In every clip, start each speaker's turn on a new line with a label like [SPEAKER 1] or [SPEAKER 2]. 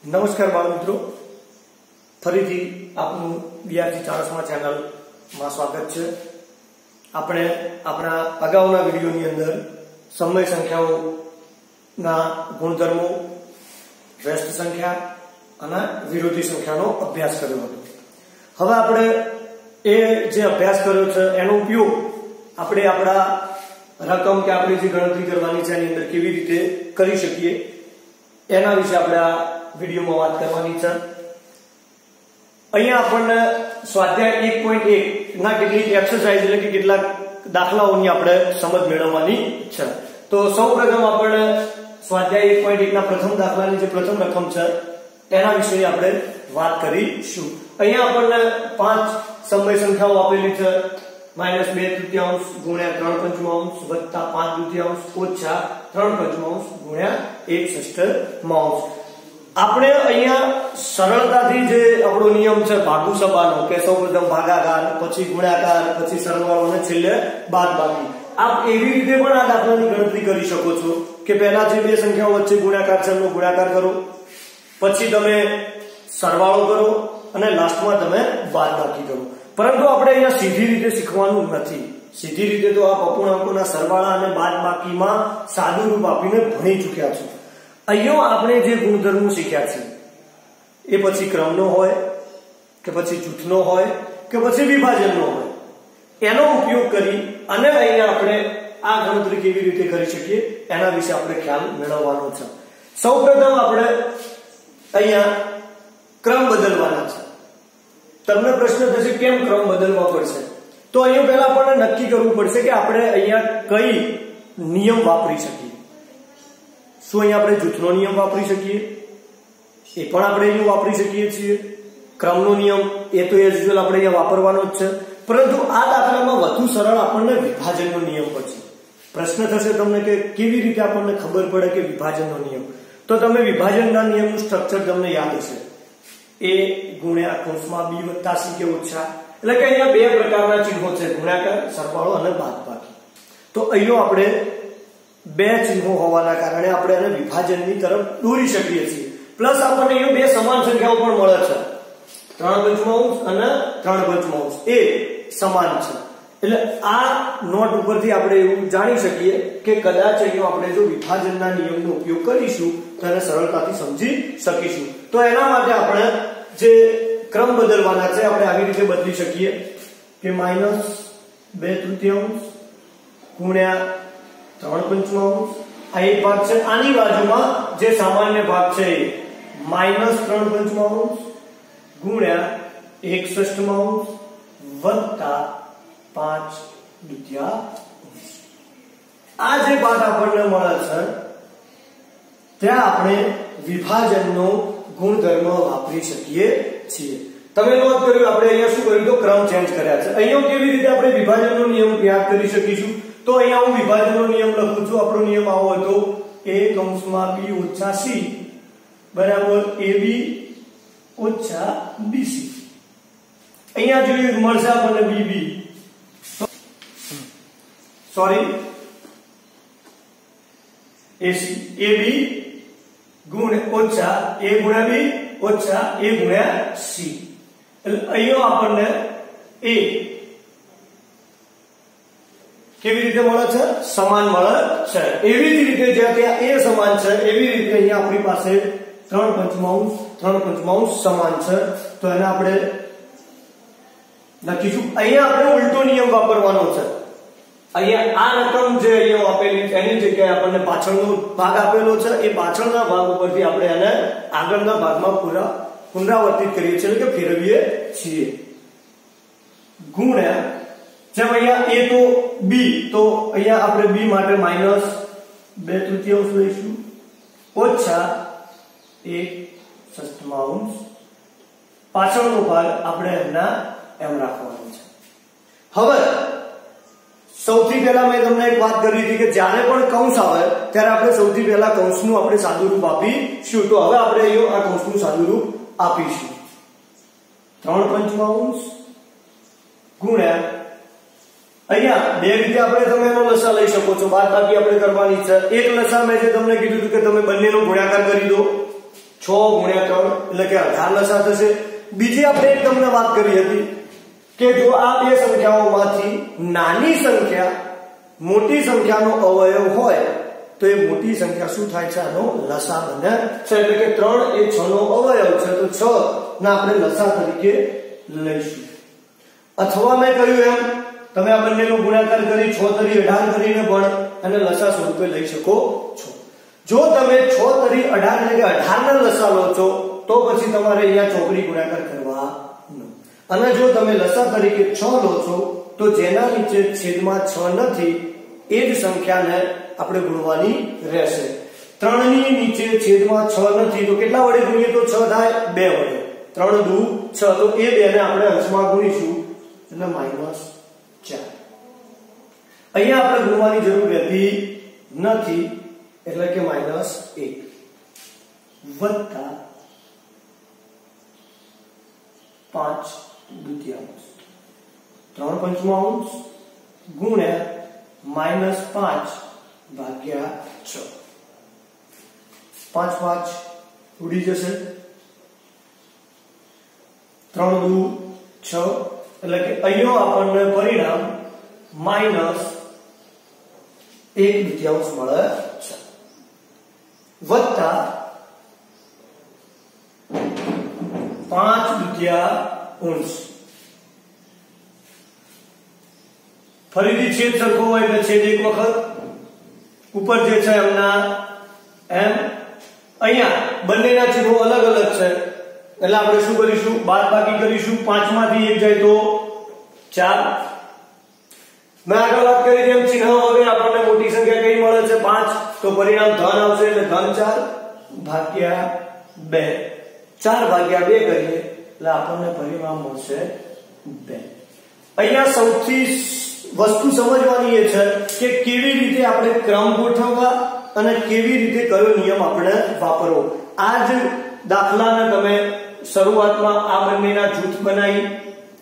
[SPEAKER 1] નમસ્કાર બાળ મિત્રો, ફરીથી આપનું બીઆરજી ચાણસ્મા ચેનલમાં સ્વાગત છે। આપણે આપણા અગાઉના વિડીયોની અંદર સમય સંખ્યાઓના ગુણધર્મો, વ્યસ્ત સંખ્યા અને વિરોધી સંખ્યાનો અભ્યાસ કર્યો હતો। હવે આપણે એ જે અભ્યાસ કર્યો છે એનો ઉપયોગ આપણે આપણા રકમ કે આપણે જે ગણતરી કરવાની છે એની અંદર કેવી રીતે કરી શકીએ એના વિશે આપણે આ વિડીયોમાં વાત કરવાની છે। અહીંયા આપણને સ્વાધ્યાય 1.1 ના કેટલીક એક્સરસાઇઝ એટલે કે કેટલાક દાખલાઓની આપણે સમજ મેળવવાની છે। તો સૌપ્રથમ આપણે સ્વાધ્યાય 1.1 ના પ્રથમ દાખલાની જે પ્રથમ રકમ છે એના વિશે આપણે વાત કરીશું। અહીંયા આપણને 5 સમય સંખ્યાઓ આપેલી છે, -2 તૃતીયાંશ ગુણ્યા 3 પંચમાંશ વત્તા 5 તૃતીયાંશ ઓછા 3 પંચમાંશ ગુણ્યા 1 ષષ્ઠમાંશ। આપણે અહીંયા સરળતાથી જે આપણો નિયમ છે ભાગુ સબાનો કે સૌપ્રથમ ભાગાકાર, પછી ગુણાકાર, પછી સરવાળો અને છેલ્લે બાદબાકી, આપ એવી રીતે પણ આ દાખલાની ગણતરી કરી શકો છો કે પહેલા જે બે સંખ્યાઓ વચ્ચે ગુણાકાર છે એનો ગુણાકાર કરો, પછી તમે સરવાળો કરો અને લાસ્ટમાં તમે બાદબાકી કરો। પરંતુ આપણે અહીંયા સીધી રીતે શીખવાનું નથી। સીધી રીતે તો આપ અપૂર્ણાંકોના સરવાળા અને બાદબાકીમાં સાદું રૂપ આપીને ભણી ચૂક્યા છો। અહીંયા આપણે જે ગુણધર્મો શીખ્યા છે એ પછી ક્રમનો હોય કે પછી જૂથનો હોય કે પછી વિભાજનનો હોય, એનો ઉપયોગ કરી અને અહીંયા આપણે આ ગણતરી કેવી રીતે કરી શકીએ એના વિશે આપણે ખ્યાલ મેળવવાનો છે। સૌપ્રથમ આપણે અહીંયા ક્રમ બદલવાના છે। તમને પ્રશ્ન થશે કેમ ક્રમ બદલવા પડશે? તો અહીંયા પહેલા આપણને નક્કી કરવું પડશે કે આપણે અહીંયા કઈ નિયમ વાપરી શકીએ। શું અહીંયા આપણે જૂથનો નિયમ વાપરી શકીએ? એ પણ આપણે અહીંયા વાપરી શકીએ છીએ। ક્રમનો નિયમ એ તો એઝ યુઝ્યુઅલ આપણે અહીંયા વાપરવાનો જ છે, પરંતુ આ દાખલામાં વધુ સરળ આપણને વિભાજનનો નિયમ પડશે। પ્રશ્ન થશે તમને કે કેવી રીતે આપણને ખબર પડે કે વિભાજનનો નિયમ? તો તમે વિભાજનના નિયમનું સ્ટ્રક્ચર તમને યાદ હશે, a ગુણ્યા કૌંસમાં b વત્તા c કે ઓછા, એટલે કે અહીંયા બે પ્રકારના ચિહ્નો છે, ગુણાકાર, સરવાળો અને બાદબાકી। તો અહીંયા આપણે બે ચિહ્નો હોવાના કારણે આપણે એને વિભાજનની તરફ દોરી શકીએ છીએ। પ્લસ આપણને અહીંયા બે સમાન સંખ્યાઓ પણ મળે છે, 3 પંચમાંશ અને 3 પંચમાંશ એ સમાન છે। એટલે આ નોટ ઉપરથી આપણે એવું જાણી શકીએ કે કદાચ અહીંયા આપણે જો વિભાજનના નિયમનો ઉપયોગ કરીશું તો એને સરળતાથી સમજી શકીશું। તો એના માટે આપણે જે ક્રમ બદલવાના છે આપણે આવી રીતે બદલી શકીએ કે -2 તૃતીયાંશ ગુણ્યા 3 પંચમાંશ, આ એક ભાગ છે, આની બાજુમાં જે સામાન્ય ભાગ છે -3 પંચમાંશ ગુણ્યા 1 ષષ્ઠમાંશ વત્તા 5 દ્વિતીયાંશ। આ જે ભાગ આપણને મળે છે ત્યાં આપણે વિભાજનનો ગુણધર્મ વાપરી શકીએ છીએ। તમે નોંધ કર્યું આપણે અહીંયા શું કર્યું તો ક્રમ ચેન્જ કર્યા છે। અહીંયા કેવી રીતે આપણે વિભાજનનો નિયમ યાદ કરી શકીશું? તો અહીંયા હું વિભાજનનો નિયમ લખું છું। આપણો નિયમ આવો હતો, a કૌંસમાં b ઓછા c બરાબર ab ઓછા bc। અહીંયા જોઈએ મળશે આપણને bb, સોરી ac, ab ગુણ્યા ઓછા a ગુણ્યા b ઓછા a ગુણ્યા c। એટલે અહીંયા આપણને a કેવી રીતે મળે છે? સમાન મળે છે। એવી જ રીતે જ્યાં ત્યાં a સમાન છે એવી રીતે અહીંયા આપણી પાસે 3 પંચમાંશ સમાન છે। તો એને આપણે લખીશું, અહીંયા આપણે ઉલટો નિયમ વાપરવાનો છે। અહીંયા આ રકમ જે અહીંયા આપેલી એની જગ્યાએ આપણને પાછળનો ભાગ આપેલો છે, એ પાછળના ભાગ ઉપરથી આપણે એને આગળના ભાગમાં પુનરાવર્તિત કરીએ છીએ એટલે કે ફેરવીએ છીએ। ગુણ્યા જેમ અહીંયા a તો b, તો અહીંયા આપણે b માટે -2 તૃતીયાંશ લઈશું ઓછા 1 ષષ્ઠમાંશ, પાછળનો ભાગ આપણે એમના એમ રાખવાનો છે। હવે સૌથી પહેલા મેં તમને એક વાત કરી હતી કે જ્યારે પણ કૌંસ આવે ત્યારે આપણે સૌથી પહેલા કૌંસનું આપણે સાદું રૂપ આપીશું। તો હવે આપણે અહીંયા આ કૌંસનું સાદું રૂપ આપીશું, 3 પંચમાંશ ગુણ્યા, અહીંયા બે રીતે આપણે તમે એનો લસા લઈ શકો છો, બાદબાકી આપણે કરવાની છે। એક લસા મેં જે તમને કીધું હતું કે તમે બંનેનો ગુણાકાર કરી દો, 6 ગુણ્યા 3 એટલે કે 18 લસા થશે. બીજી આપણે એક તમને વાત કરી હતી કે જો આ બે સંખ્યાઓમાંથી નાની સંખ્યા મોટી સંખ્યાનો અવયવ હોય તો એ મોટી સંખ્યા શું થાય છે? આનો લસા બને છે. એટલે કે 3 એ 6 નો અવયવ છે તો 6 ના આપણે લસા તરીકે લઈશું. અથવા મેં કહ્યું એમ તમે આ બંનેનો ગુણાકાર કરી 6 તરી 18 કરીને પણ અને લસા સ્વરૂપે લઈ શકો છો. જો તમે 6 તરી 18 એટલે કે 18 ના લસા લો છો તો પછી તમારે અહીંયા ચોકડી ગુણાકાર કરવાનો. અને જો તમે લસા તરીકે 6 લો છો તો જેના નીચે છેદમાં 6 નથી એ જ સંખ્યાને આપણે ગુણવાની રહેશે. 3 ની નીચે છેદમાં 6 નથી તો કેટલા વડે ગુણીએ તો 6 થાય? 2 વડે. 3 દુ 6 તો એ 2 ને આપણે અંશમાં ગુણીશું એટલે -4. અહીંયા આપણે ગુણવાની જરૂર રહેતી નથી એટલે કે -1 વત્તા 5 દુત્યાંશ 3 પંચમાંશ ગુણ્યા -5 ભાગ્યા 6. 5 5 ઉડી જશે. 3 દુ 6 એટલે કે અહીંયા આપણને પરિણામ -1 દુત્યાંશ મળે છે વત્તા 5 દુત્યાંશ. ફરીથી છેદ સરખો હોય એટલે છેદ એક વખત ઉપર જે છે એમના એમ. અહીંયા બંનેના છેદો અલગ અલગ છે એટલે આપણે શું કરીશું? બાદબાકી કરીશું. 5 માંથી 1 જાય તો 4. મેં આગળ વાત કરી તેમ ચિહ્ન વગર આપણને મોટી સંખ્યા કઈ મળે છે? 5. તો પરિણામ ધન આવશે એટલે ધન 4 ભાગ્યા 2. 4 ભાગ્યા 2 કરીએ એટલે આપણને પરિણામ મળશે 2. અહીંયા સૌથી વસ્તુ સમજવાની એ છે કે કેવી રીતે આપણે ક્રમ ગોઠવવા અને કેવી રીતે કયો નિયમ આપણે વાપરવો. આ જ દાખલાને તમે શરૂઆતમાં આ બંનેના જૂથ બનાવી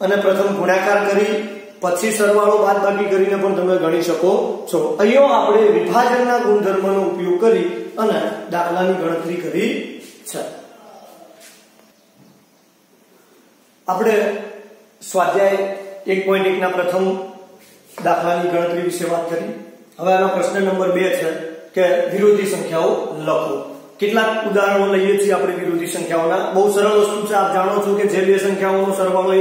[SPEAKER 1] અને પ્રથમ ગુણાકાર કરી પછી સરવાળો બાદબાકી કરીને પણ તમે ગણી શકો છો. અહીંયા આપણે વિભાજનના ગુણધર્મનો ઉપયોગ કરી અને દાખલાની ગણતરી કરી છે. આપણે સ્વાધ્યાય 1.1 ના પ્રથમ દાખલાની ગણતરી વિશે વાત કરી. હવે આનો પ્રશ્ન નંબર 2 છે કે વિરોધી સંખ્યાઓ લખો. કેટલાક ઉદાહરણો લઈએ છીએ આપણે વિરોધી સંખ્યાઓના. બહુ સરળ વસ્તુ છે. આપ જાણો છો કે જે બે સંખ્યાઓનો સરવાળો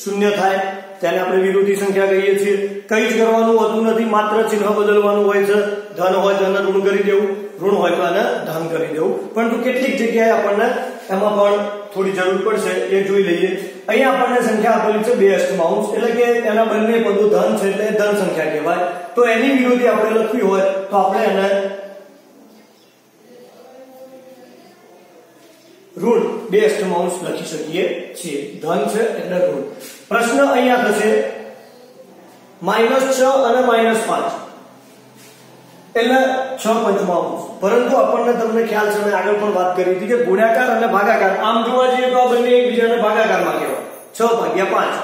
[SPEAKER 1] 0 થાય તેને આપણે વિરોધી સંખ્યા કહીએ છીએ. કંઈ જ કરવાનું હોતું નથી, માત્ર ચિહ્ન બદલવાનું હોય છે. ધન હોય તો એને ઋણ કરી દેવું, ઋણ હોય તો એને ધન કરી દેવું. પરંતુ કેટલીક જગ્યાએ આપણને એમાં પણ થોડી જરૂર પડશે એ જોઈ લઈએ. અહીંયા આપણને સંખ્યા આપેલી છે 2 અષ્ટમાંશ એટલે કે એના બંને પદો ધન છે એટલે ધન સંખ્યા કહેવાય. તો એની વિરોધી આપણે લખવી હોય તો આપણે એને ઋણ 2 અષ્ટમાંશ લખી શકીએ છીએ. ધન છે એટલે ઋણ. પ્રશ્ન અહીંયા થશે -6 અને -5 એટલે 6 પંચમાંશ. પરંતુ આપણને તમને ખ્યાલ છે, મેં આગળ પણ વાત કરી હતી કે ગુણાકાર અને ભાગાકાર આમ જોવા જઈએ તો આ બંને એકબીજાને ભાગાકારમાં કહેવાય. 6 ભાગ્યા 5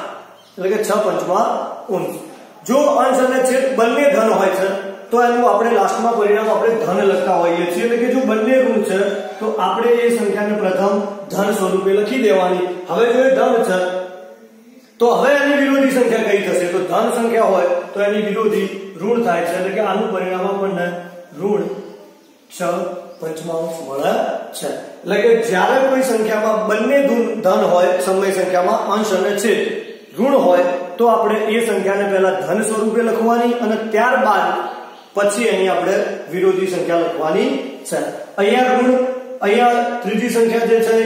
[SPEAKER 1] એટલે કે 6 પંચમાંશ. જો અંશ અને છેદ બંને ધન હોય છે તો એનું આપણે લાસ્ટમાં પરિણામ આપણે ધન લખતા હોઈએ છીએ. એટલે કે જો બંને ઋણ છે તો આપણે એ સંખ્યાને પ્રથમ ધન સ્વરૂપે લખી દેવાની. હવે જો એ ધન છે તો હવે એની વિરોધી સંખ્યા કઈ થશે? તો ધન સંખ્યા હોય તો એની વિરોધી ઋણ થાય છે. એટલે કે આનું પરિણામ આપણને ઋણ 6 પંચમાંશ મળે છે. એટલે કે જ્યારે કોઈ સંખ્યામાં બંને ધન હોય, સમય સંખ્યામાં અંશ અને છેદ ઋણ હોય તો આપણે એ સંખ્યાને પહેલા ધન સ્વરૂપે લખવાની અને ત્યારબાદ પછી એની આપણે વિરોધી સંખ્યા લખવાની છે. અહીંયા ઋણ, અહીંયા ત્રીજી સંખ્યા જે છે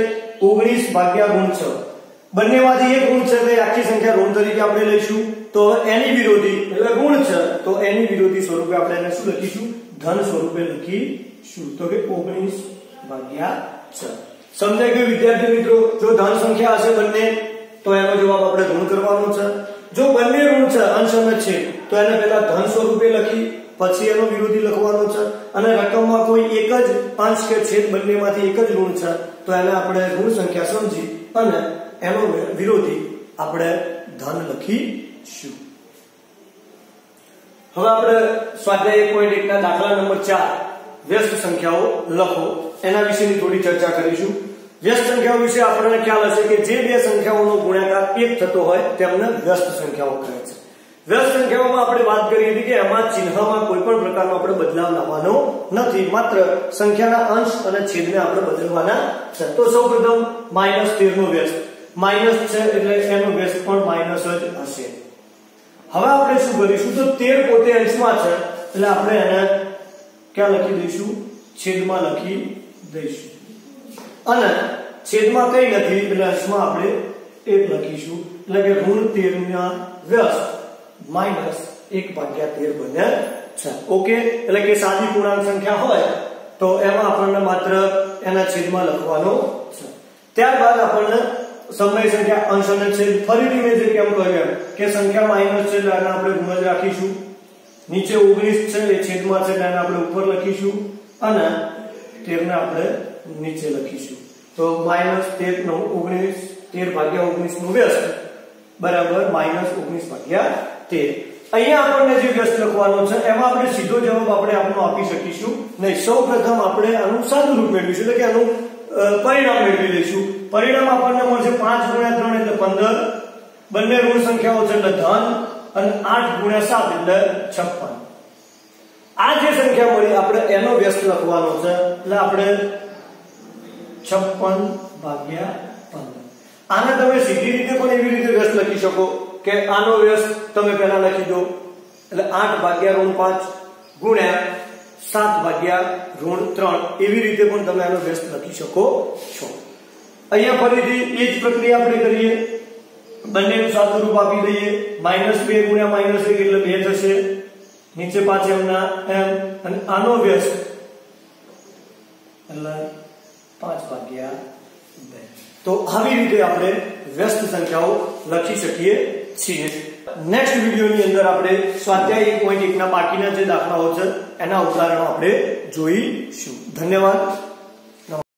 [SPEAKER 1] 19 ભાગ્યા ઋણ 6. બંનેમાંથી એક ઋણ છે તો આખી સંખ્યા ઋણ તરીકે આપણે લઈશું. તો એની વિરોધી એટલે ઋણ છે તો એની વિરોધી સ્વરૂપે આપણે એને શું લખીશું? ધન સ્વરૂપે લખીશું. તો કે 19 ભાગ્યા 6. સમજાય ગયું વિદ્યાર્થી મિત્રો? જો ધન સંખ્યા હશે બંને તો એનો જવાબ આપણે ઋણ કરવાનો છે. જો બંને ઋણ છે અંશ અને છેદ તો એને પહેલા ધન સ્વરૂપે લખી પછી એનો વિરોધી લખવાનો છે. અને રકમમાં કોઈ એક જ અંશ કે છેદ બંનેમાંથી એક જ ઋણ છે તો એને આપણે ઋણ સંખ્યા સમજી અને એનો વિરોધી આપણે ધન લખીશું. હવે આપણે સ્વાધ્યાય 1.1 ના દાખલા નંબર 4 વ્યસ્ત સંખ્યાઓ લખો એના વિશેની થોડી ચર્ચા કરીશું. વ્યસ્ત સંખ્યાઓ વિશે આપણને ખ્યાલ હશે કે જે બે સંખ્યાઓનો ગુણાકાર 1 થતો હોય તેમને વ્યસ્ત સંખ્યાઓ કહે છે. વ્યસ્ત સંખ્યાઓમાં આપણે વાત કરી હતી કે એમાં ચિહ્નમાં કોઈ પણ પ્રકારનો આપણે બદલાવ લાવવાનો નથી, માત્ર સંખ્યાના અંશ અને છેદને આપણે બદલવાના છે. તો સૌપ્રથમ -13 નો વ્યસ્ત માઈનસ છે એટલે એનો વ્યસ્ત પણ માઈનસ જ હશે. હવે આપણે શું કરીશું, તો 13 પોતે અંશમાં છે એટલે આપણે એને ક્યાં લખી દઈશું, છેદમાં લખી દઈશું, અને છેદમાં કઈ નથી એટલે અંશમાં આપણે 1 લખીશું, એટલે કે -13 ના વ્યસ્ત -1/13 બને છે. ઓકે, એટલે કે સાદી પૂર્ણાંક સંખ્યા હોય તો એમાં આપણને માત્ર એના છેદમાં લખવાનો છે. ત્યારબાદ આપણને સમય સંખ્યા અંશ અને છેદ ફરીથી મેં જે કેમ કહ્યું કે સંખ્યા માઈનસ છે એટલે આપણે ગુણ જ રાખીશું, નીચે 19 છે એ છેદમાં છે એટલે આપણે ઉપર લખીશું, અને 13 ને આપણે નીચે લખીશું. તો -13 નો 13/19 નું વ્યસ્ત બરાબર -19/13. અહીંયા આપણને જે વ્યસ્ત લખવાનો છે એમાં આપણે સીધો જવાબ આપણે આપી શકીશું નહીં. સૌપ્રથમ આપણે આનું સાદું રૂપ મેળવીશું, એટલે કે આનું પરિણામ મેળવી લઈશું. પરિણામ આપણને મળશે 5 × 3 એટલે 15, બંને ઋણ સંખ્યાઓ છે એટલે ધન, અને 8 × 7 એટલે 56. આ જે સંખ્યા મળી આપણે એનો વ્યસ્ત લખવાનો છે, એટલે આપણે 56/15. આને તમે સીધી રીતે પણ એવી રીતે વ્યસ્ત લખી શકો કે આનો વ્યસ્ત તમે પહેલા લખી દો, એટલે 8/5 ગુણ્યા 7/3 એવી રીતે પણ તમે આનો વ્યસ્ત લખી શકો છો. અહીંયા ફરીથી એ જ પ્રક્રિયા આપણે કરીએ, બંનેનું સાદું રૂપ આપી દઈએ. -2 × -1 એટલે 2 થશે, નીચે પાછળ એમના એમ, અને આનો વ્યસ્ત એટલે 5/2. તો આવી રીતે આપણે વ્યસ્ત સંખ્યાઓ લખી શકીએ છીએ. નેક્સ્ટ વિડિયોની અંદર આપણે સ્વાધ્યાય 1.1 ના બાકીના જે દાખલાઓ છે એના ઉદાહરણો આપણે જોઈશું. ધન્યવાદ.